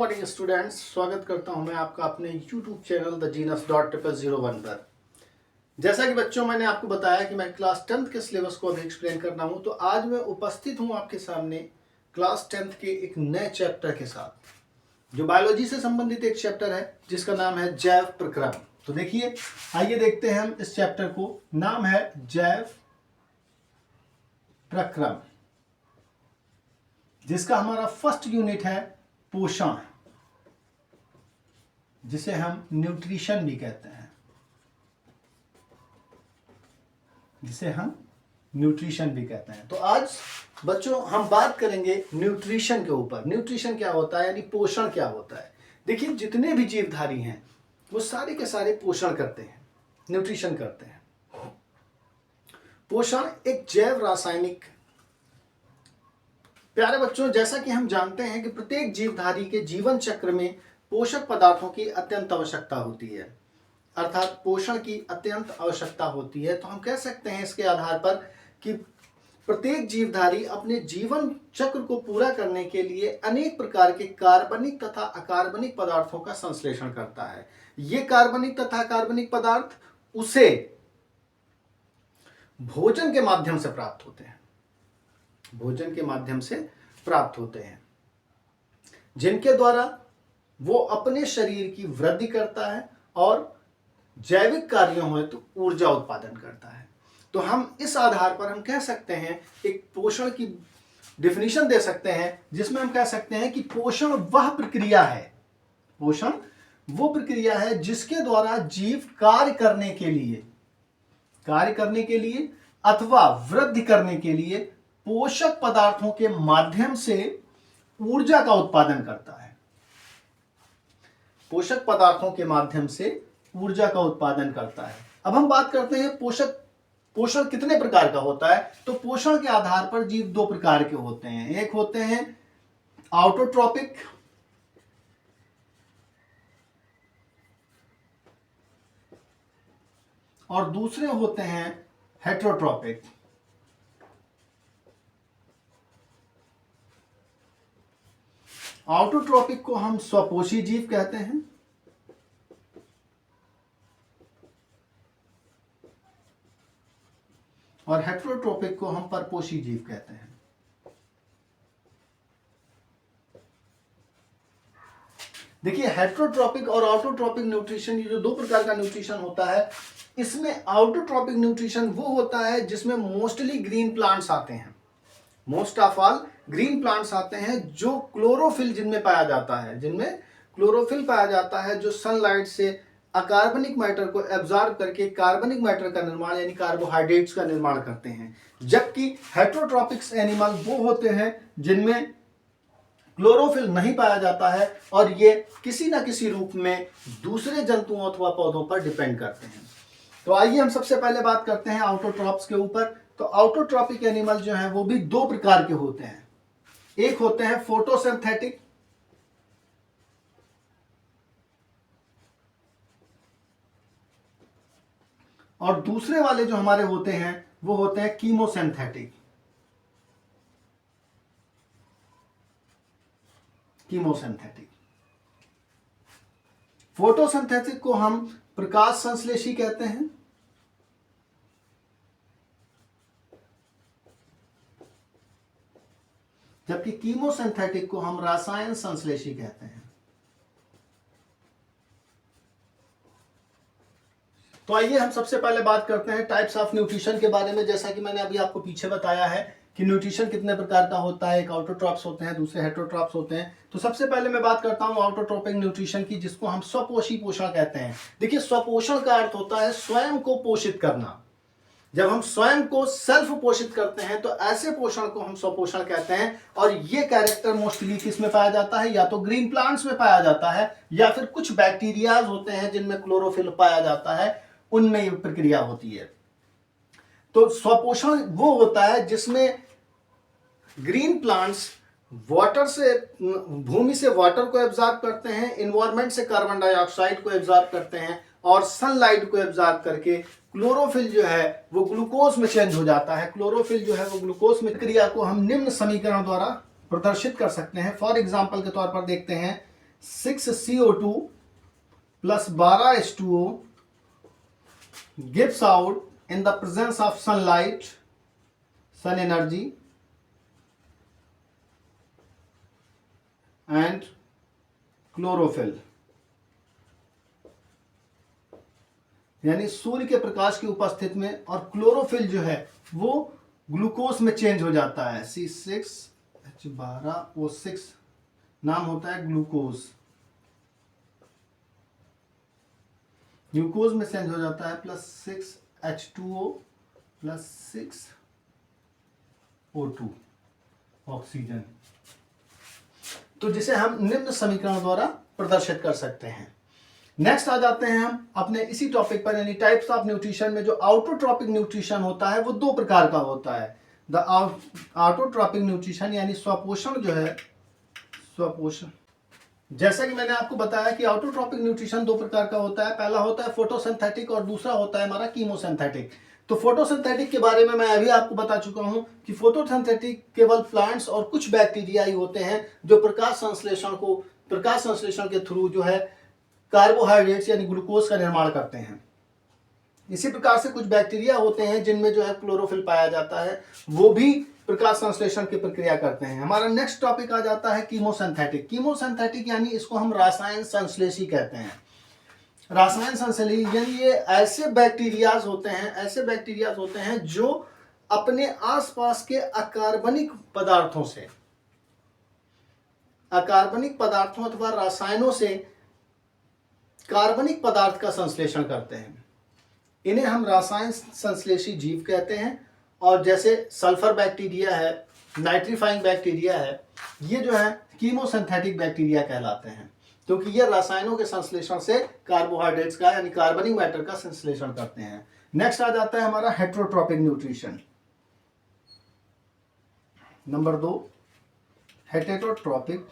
Morning students, स्वागत करता हूं मैं आपका अपने YouTube channel the genus dot triple 01 पर। जैसा कि बच्चों मैंने आपको बताया कि मैं क्लास 10th के सिलेबस को अभी एक्सप्लेन करना हूं, तो आज मैं उपस्थित हूं आपके सामने क्लास 10th के एक नए चैप्टर के साथ, जो बायोलॉजी से संबंधित एक चैप्टर है जिसका नाम है जैव प्रक्रम। तो देखिए, आइए देखते हैं हम इस चैप्टर को। नाम है जैव प्रक्रम, जिसका हमारा फर्स्ट यूनिट है पोषण, जिसे हम न्यूट्रिशन भी कहते हैं, तो आज बच्चों हम बात करेंगे न्यूट्रिशन के ऊपर। न्यूट्रिशन क्या होता है, यानी पोषण क्या होता है। देखिए, जितने भी जीवधारी हैं वो सारे के सारे पोषण करते हैं, न्यूट्रिशन करते हैं। पोषण एक जैव रासायनिक, प्यारे बच्चों, जैसा कि हम जानते हैं कि प्रत्येक जीवधारी के जीवन चक्र में पोषक पदार्थों की अत्यंत आवश्यकता होती है, अर्थात पोषण की अत्यंत आवश्यकता होती है। तो हम कह सकते हैं इसके आधार पर कि प्रत्येक जीवधारी अपने जीवन चक्र को पूरा करने के लिए अनेक प्रकार के कार्बनिक तथा अकार्बनिक पदार्थों का संश्लेषण करता है। ये कार्बनिक तथा अकार्बनिक पदार्थ उसे भोजन के माध्यम से प्राप्त होते हैं, जिनके द्वारा वो अपने शरीर की वृद्धि करता है और जैविक कार्यों में तो ऊर्जा उत्पादन करता है। तो हम इस आधार पर हम कह सकते हैं, एक पोषण की डिफिनीशन दे सकते हैं, जिसमें हम कह सकते हैं कि पोषण वो प्रक्रिया है जिसके द्वारा जीव कार्य करने के लिए अथवा वृद्धि करने के लिए पोषक पदार्थों के माध्यम से ऊर्जा का उत्पादन करता है। अब हम बात करते हैं पोषण कितने प्रकार का होता है। तो पोषण के आधार पर जीव दो प्रकार के होते हैं। एक होते हैं ऑटोट्रॉपिक और दूसरे होते हैं हेटेरोट्रॉपिक। ऑटोट्रॉपिक को हम स्वपोषी जीव कहते हैं और हेटेरोट्रॉपिक को हम परपोषी जीव कहते हैं। देखिए, हेटेरोट्रॉपिक और ऑटोट्रॉपिक न्यूट्रिशन, ये जो दो प्रकार का न्यूट्रिशन होता है, इसमें ऑटोट्रॉपिक न्यूट्रिशन वो होता है जिसमें मोस्टली ग्रीन प्लांट्स आते हैं, most of all green plants आते हैं, जो क्लोरोफिल जिनमें पाया जाता है, जो सनलाइट से अकार्बनिक मैटर को एब्जॉर्ब करके कार्बनिक मैटर का निर्माण यानी कार्बोहाइड्रेट्स का निर्माण करते हैं। जबकि हेटेरोट्रॉपिक्स एनिमल वो होते हैं जिनमें क्लोरोफिल नहीं पाया जाता है और ये किसी ना किसी रूप में दूसरे जंतुओं अथवा पौधों पर डिपेंड करते हैं। तो आइए हम सबसे पहले बात करते हैं ऑटोट्रॉप्स के ऊपर। तो ऑटोट्रॉपिक एनिमल जो हैं वो भी दो प्रकार के होते हैं। एक होते हैं फोटोसिंथेटिक और दूसरे वाले जो हमारे होते हैं वो होते हैं कीमोसिंथेटिक। फोटोसिंथेटिक को हम प्रकाश संश्लेषी कहते हैं, जबकि कीमोसिंथेटिक को हम रसायन संश्लेषी कहते हैं। तो आइए हम सबसे पहले बात करते हैं टाइप्स ऑफ न्यूट्रिशन के बारे में। जैसा कि मैंने अभी आपको पीछे बताया है कि न्यूट्रिशन कितने प्रकार का होता है, एक ऑटोट्रॉप्स होते हैं, दूसरे हेटेरोट्रॉप्स होते हैं। तो सबसे पहले मैं बात करता हूं ऑटोट्रॉपिक न्यूट्रिशन की, जिसको हम स्वपोषी पोषण कहते हैं। देखिए, स्वपोषण का अर्थ होता है स्वयं को पोषित करना। जब हम स्वयं को सेल्फ पोषित करते हैं तो ऐसे पोषण को हम स्वपोषण कहते हैं। और ये कैरेक्टर मोस्टली किस में पाया जाता है, या तो ग्रीन प्लांट्स में पाया जाता है या फिर कुछ बैक्टीरियाज होते हैं जिनमें क्लोरोफिल पाया जाता है, उनमें ये प्रक्रिया होती है। तो स्वपोषण वो होता है जिसमें ग्रीन प्लांट्स वाटर से, भूमि से वाटर को एब्जॉर्ब करते हैं, एनवायरनमेंट से कार्बन डाइऑक्साइड को एब्जॉर्ब करते हैं और सनलाइट को एब्जॉर्ब करके क्लोरोफिल जो है वो ग्लूकोज में चेंज हो जाता है। क्लोरोफिल जो है वो ग्लूकोज में, क्रिया को हम निम्न समीकरण द्वारा प्रदर्शित कर सकते हैं। फॉर एग्जाम्पल के तौर पर देखते हैं 6CO2 plus 12H2O gives out in the presence of sunlight, sun energy and chlorophyll। यानी सूर्य के प्रकाश की उपस्थिति में और क्लोरोफिल जो है वो ग्लूकोज में चेंज हो जाता है। C6H12O6 नाम होता है ग्लूकोज। ग्लूकोज में चेंज हो जाता है plus 6H2O plus 6O2 oxygen. तो जिसे हम निम्न समीकरण द्वारा प्रदर्शित कर सकते हैं। नेक्स्ट आ जाते हैं हम अपने इसी टॉपिक पर, यानी टाइप्स ऑफ न्यूट्रिशन में जो ऑटोट्रॉपिक न्यूट्रिशन होता है वो दो प्रकार का होता है। द ऑटोट्रॉपिक न्यूट्रिशन यानी स्वपोषण जो है, स्वपोषण। जैसा कि मैंने आपको बताया कि ऑटोट्रॉपिक न्यूट्रिशन दो प्रकार का होता है। पहला होता है फोटोसिंथेटिक और दूसरा होता है हमारा कीमोसिंथेटिक। तो फोटोसिंथेटिक के बारे में मैं अभी आपको बता चुका हूं कि फोटोसिंथेटिक केवल प्लांट्स और कुछ बैक्टीरिया ही होते हैं जो प्रकाश संश्लेषण के थ्रू जो है कार्बोहाइड्रेट्स यानी ग्लूकोज का निर्माण करते हैं। इसी प्रकार से कुछ बैक्टीरिया होते हैं जिनमें जो है क्लोरोफिल पाया जाता है, वो भी प्रकाश संश्लेषण की प्रक्रिया करते हैं। हमारा नेक्स्ट टॉपिक आ जाता है कीमोसिंथेटिक। कीमोसिंथेटिक यानी इसको हम रसायन संश्लेषी कहते हैं। रसायन संश्लेषी यानी ये ऐसे बैक्टीरियाज होते हैं जो अपने आसपास के अकार्बनिक पदार्थों अथवा रसायनों से कार्बनिक पदार्थ का संश्लेषण करते हैं। इन्हें हम रसायन संश्लेषी जीव कहते हैं। और जैसे सल्फर बैक्टीरिया है, नाइट्रीफाइंग बैक्टीरिया है, ये जो है कीमोसिंथेटिक बैक्टीरिया कहलाते हैं क्योंकि ये रसायनों के संश्लेषण से कार्बोहाइड्रेट्स का यानी कार्बनिक मैटर का संश्लेषण करते हैं। नेक्स्ट आ जाता है हमारा heterotrophic nutrition. Number 2 heterotrophic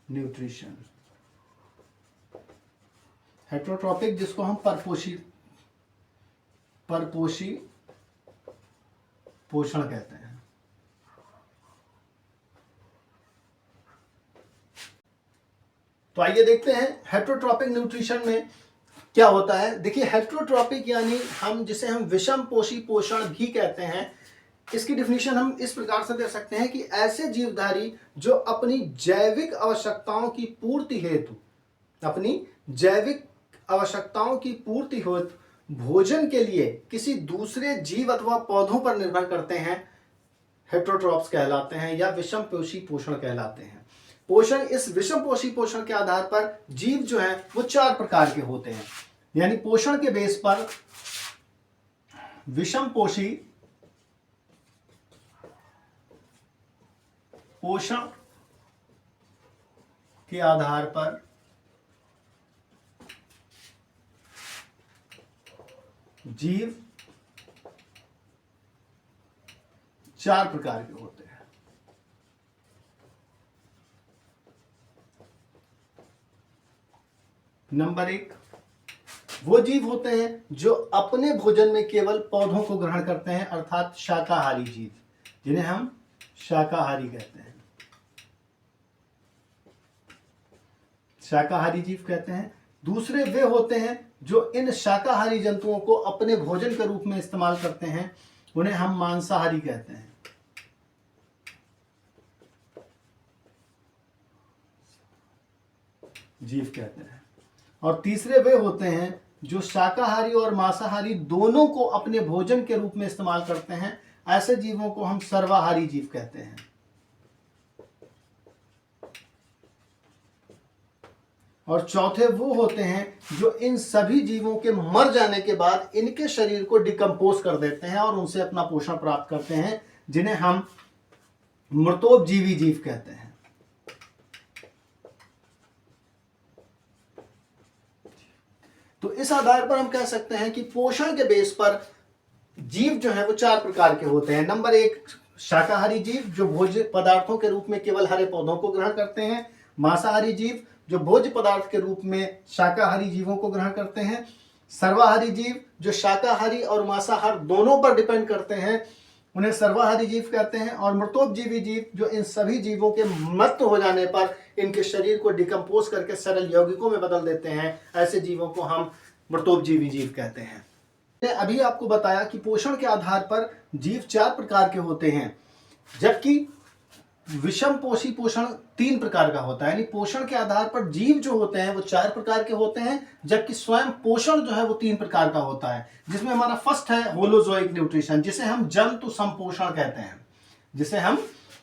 nutrition. Heterotrophic जिसको हम परपोषी पोषण कहते हैं। तो आइए देखते हैं हेटेरोट्रॉपिक न्यूट्रिशन में क्या होता है। देखिए हेटेरोट्रॉपिक यानी जिसे हम विषम पोषी पोषण भी कहते हैं। इसकी डिफिनीशन हम इस प्रकार से दे सकते हैं कि ऐसे जीवधारी जो अपनी जैविक आवश्यकताओं की पूर्ति हेतु भोजन के लिए किसी दूसरे जीव अथवा पौधों पर निर्भर करते हैं, हेटेरोट्रॉप्स कहलाते हैं या विषम पोषी पोषण कहलाते हैं। इस विषम पोषी पोषण के आधार पर जीव जो है वो 4 प्रकार के होते हैं। यानी पोषण के बेस पर विषम पोषी पोषण के आधार पर जीव 4 प्रकार के होते हैं। नंबर 1 वो जीव होते हैं जो अपने भोजन में केवल पौधों को ग्रहण करते हैं, अर्थात शाकाहारी जीव, जिन्हें हम शाकाहारी कहते हैं। शाकाहारी जीव कहते हैं। दूसरे वे होते हैं जो इन शाकाहारी जंतुओं को अपने भोजन के रूप में इस्तेमाल करते हैं, उन्हें हम मांसाहारी कहते हैं। जीव कहते हैं। और तीसरे वे होते हैं जो शाकाहारी और मांसाहारी दोनों को अपने भोजन के रूप में इस्तेमाल करते हैं, ऐसे जीवों को हम सर्वाहारी जीव कहते हैं। और चौथे वो होते हैं जो इन सभी जीवों के मर जाने के बाद इनके शरीर को डिकम्पोज कर देते हैं और उनसे अपना पोषण प्राप्त करते हैं, जिन्हें हम मृतोपजीवी जीव कहते हैं। तो इस आधार पर हम कह सकते हैं कि पोषण के बेस पर जीव जो है वो 4 प्रकार के होते हैं। नंबर 1 शाकाहारी जीव जो भोज्य पदार्थों के रूप में केवल हरे पौधों को ग्रहण करते हैं। मांसाहारी जीव जो भोज्य पदार्थ के रूप में शाकाहारी जीवों को ग्रहण करते हैं। सर्वाहारी जीव जो शाकाहारी और मांसाहार दोनों पर डिपेंड करते हैं, उन्हें सर्वाहारी जीव कहते हैं। और मृतोपजीवी जीव जो इन सभी जीवों के मृत हो जाने पर इनके शरीर को डिकम्पोज करके सरल यौगिकों में बदल देते हैं, ऐसे जीवों को हम मृतोपजीवी जीव कहते हैं। मैंने अभी आपको बताया कि पोषण के आधार पर जीव 4 प्रकार के होते हैं, जबकि विषम पोषी पोषण 3 प्रकार का होता है। यानी पोषण के आधार पर जीव जो होते हैं वो 4 प्रकार के होते हैं, जबकि स्वयं पोषण जो है वो 3 प्रकार का होता है। जिसमें हमारा फर्स्ट है होलोजोइक न्यूट्रिशन, जिसे हम जंतु संपोषण कहते हैं। जिसे हम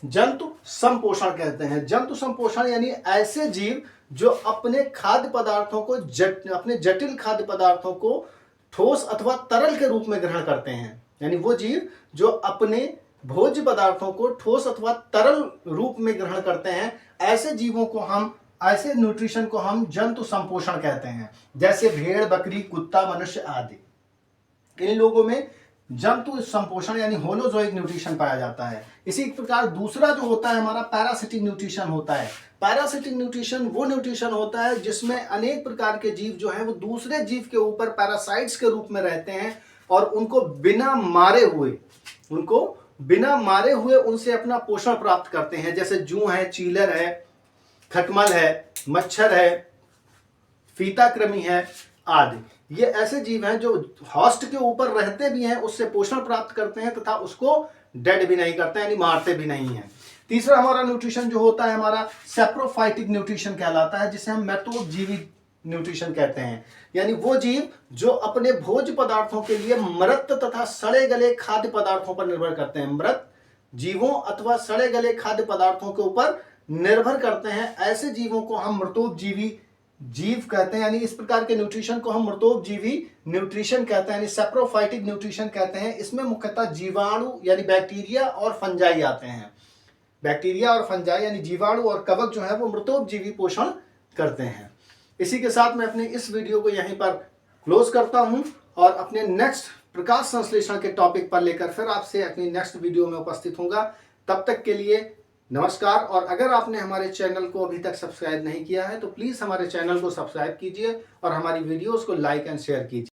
जंतु संपोषण कहते हैं। जंतु संपोषण यानी ऐसे जीव जो अपने खाद्य पदार्थों को अपने जटिल खाद्य पदार्थों को ठोस अथवा तरल के रूप में ग्रहण करते हैं। यानी वो जीव जो अपने भोज्य पदार्थों को ठोस अथवा तरल रूप में ग्रहण करते हैं, ऐसे जीवों को हम, ऐसे न्यूट्रिशन को हम जंतु संपोषण कहते हैं। जैसे भेड़, बकरी, कुत्ता, मनुष्य आदि, इन लोगों में जंतु संपोषण यानी होलोजोइक न्यूट्रिशन पाया जाता है। इसी प्रकार दूसरा जो होता है हमारा पैरासिटिक न्यूट्रिशन होता है। पैरासिटिक न्यूट्रिशन वो न्यूट्रिशन होता है जिसमें अनेक प्रकार के जीव जो हैं वो दूसरे जीव के ऊपर पैरासाइट्स के रूप में रहते हैं और उनको बिना मारे हुए उनसे अपना पोषण प्राप्त करते हैं। जैसे जूं है, चीलर है, खटमल है, मच्छर है, फीताकृमि है आदि। ये ऐसे जीव हैं जो होस्ट के ऊपर रहते भी हैं, उससे पोषण प्राप्त करते हैं तथा उसको डेड भी नहीं करते, यानी मारते भी नहीं हैं। तीसरा हमारा न्यूट्रिशन जो होता है हमारा सैप्रोफाइटिक न्यूट्रिशन कहलाता है, जिसे हम मैटोपजीवी न्यूट्रिशन कहते हैं। यानी वो जीव जो अपने भोज्य पदार्थों के लिए मृत तथा सड़े गले खाद्य पदार्थों पर निर्भर करते हैं। मृत जीवों अथवा सड़े गले खाद्य पदार्थों के ऊपर निर्भर करते हैं, ऐसे जीवों को हम मृतोपजीवी जीव कहते हैं। यानी इस प्रकार के न्यूट्रिशन को हम मृतोपजीवी न्यूट्रिशन कहते हैं, यानी सैप्रोफाइटिक न्यूट्रिशन कहते हैं। इसमें मुख्यतः जीवाणु यानी बैक्टीरिया और फंजाई आते हैं। बैक्टीरिया और फंजाई यानी जीवाणु और कवक जो है वो मृतोपजीवी पोषण करते हैं। इसी के साथ मैं अपने इस वीडियो को यहीं पर क्लोज करता हूं और अपने नेक्स्ट प्रकाश संश्लेषण के टॉपिक पर लेकर फिर आपसे अपनी नेक्स्ट वीडियो में उपस्थित होऊंगा। तब तक के लिए नमस्कार। और अगर आपने हमारे चैनल को अभी तक सब्सक्राइब नहीं किया है तो प्लीज़ हमारे चैनल को सब्सक्राइब कीजिए और हमारी वीडियोस को लाइक एंड शेयर कीजिए।